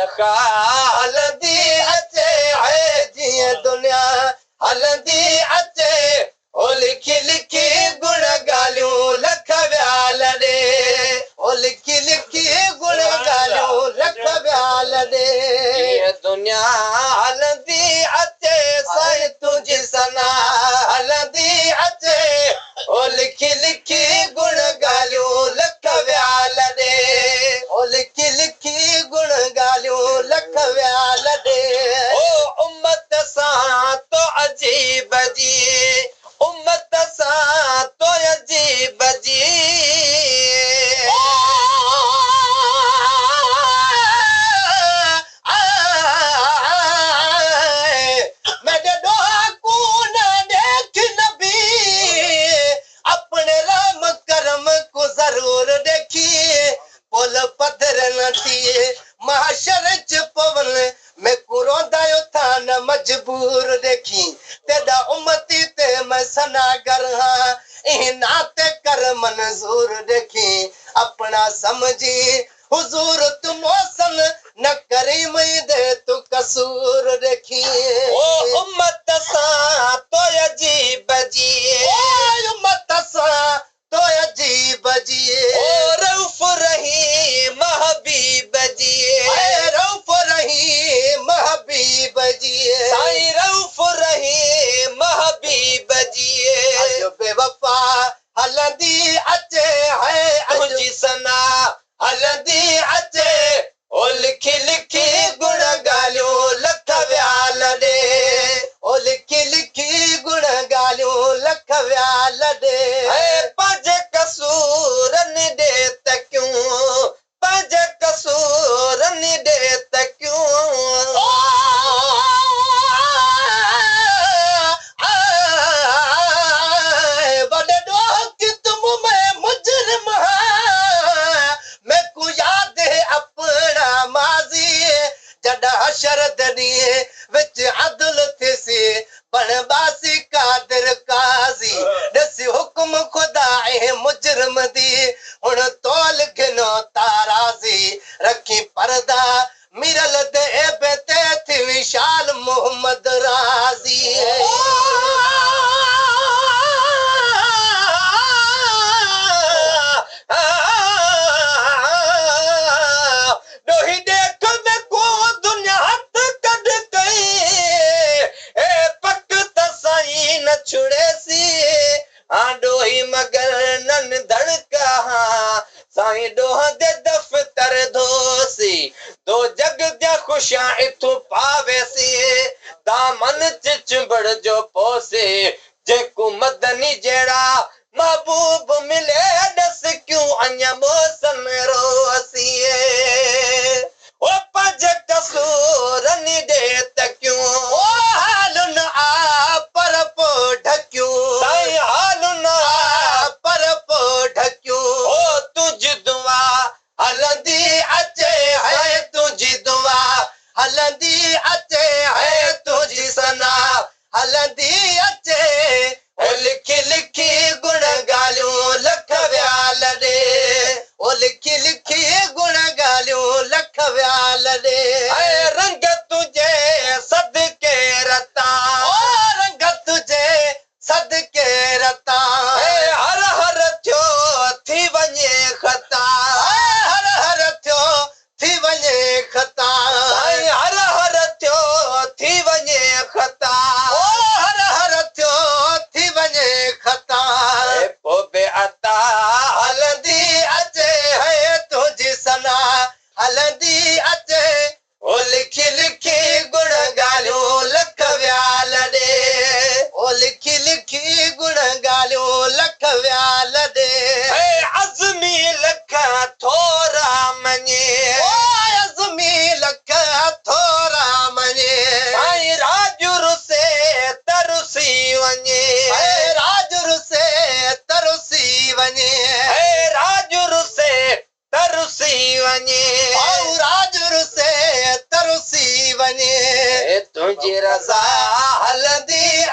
लखा हलंदी अचे है जीअं दुनिया हलंदी अचे ओ लिखी लिखी गुण ॻाल्हियूं लख वियाल ॾे ओ लिखी लिखी गुण ॻाल्हियूं लख वियाल ॾे जीअं दुनिया हलंदी अचे साईं तुंहिंजी सना हलंदी अचे ओ लिखी लिखी गुण ॻाल्हियूं लख वियाल ॾे ओ लिखी लिखी गुण ॻाल्हियूं लख वियाल ॾे ओ उम्मत सां तो अजीब जी उम्मत सां तो अजीब जी मेरे डाकू न देख नबी अपने राम करम को जरूर देखिए पुल पत्थर न थिए महाशर च पवन मैं कुरोंदायो था न मजबूर देखी तेरा उम्मती ते मैं सनागर हाँ नाते कर मंजूर देखी अपना समझी हुजूर तू मौसन न करी मई दे तू कसूर देखी ओ उम्मत सा तो अजीब जी ओ उम्मत सा तो अजीब जी ओ रऊफ रही महबीब जी रऊफ रही महबीब जी साईं रऊफ रही महबीब जी अजो बेवफा हलंदी अचे है तुंहिंजी सना हलंदी अचे ओ लिखी लिखी गुण ॻाल्हियूं लख वियाल ॾे ओ लिखी लिखी गुण ॻाल्हियूं लख वियाल ॾे पंहिंजे कसूरनि ॾे त क्यों पंहिंजे कसूरनि ॾे त क्यों वॾे ॾोह कि तुम में मुजरिम मैं को याद है अपना माज़ी जॾहिं हशर दॾीअ विच अदल थिएसी बनबासी कादिर काज़ी ॾिसी हुकुम खुदा ऐं मुजरिम दी हुन तौल गिनो ताराज़ी रखी परदा मिरल दे बेते थी विशाल मोहम्मद राज़ी डोही देख में को दुनिया हथ कढ कई ए पक त साईं न छुड़ेसी डोही मगर नन धड़का साईं डोह दे दफ्तर धोसी दो जग जा खुशियां इथों पावेसी दामन च चिंबड़ जो पोसे जेको मदनी जहिड़ा महबूब मिले दस क्यों अञा मौसम रोसी ओ पंहिंजे कसूरनि ॾे त क्यों ओ हालुनि आ पर पोइ ढकियूं साईं हालुनि आ पर पोइ ढकियूं ओ तुंहिंजी दुआ हलंदी अचे है तुंहिंजी दुआ हलंदी अचे है तुंहिंजी सना हलंदी अचे ओ लिखी लिखी गुण ॻाल्हियूं लख वियाल ॾे ओ लिखी लिखी गुण ॻाल्हियूं लख वियाल ॾे रंग तुंहिंजे सदके रता ओ रंग तुंहिंजे सदके रता हर हर थियो थी वञे खता हर हर थियो थी वञे खता हर हर थियो थी वञे खता ओ हर हर थियो थी वञे खता पोइ बे अता हलंदी अचे है तुंहिंजी सना हलंदी अचे ओ लिखी लिखी गुण ॻाल्हियूं लख वियाल ॾे ओ लिखी लिखी गुण ॻाल्हियूं लख वियाल ॾे अज़मी लख थोरा मञे ओ अज़मी लख थोरा मञे साईं राजुर से तरुसी वञे राजुर से तरुसी वञे राजुर से तरुसी वञे राजुर से तरुसी वञे तुंहिंजी रज़ा हलंदी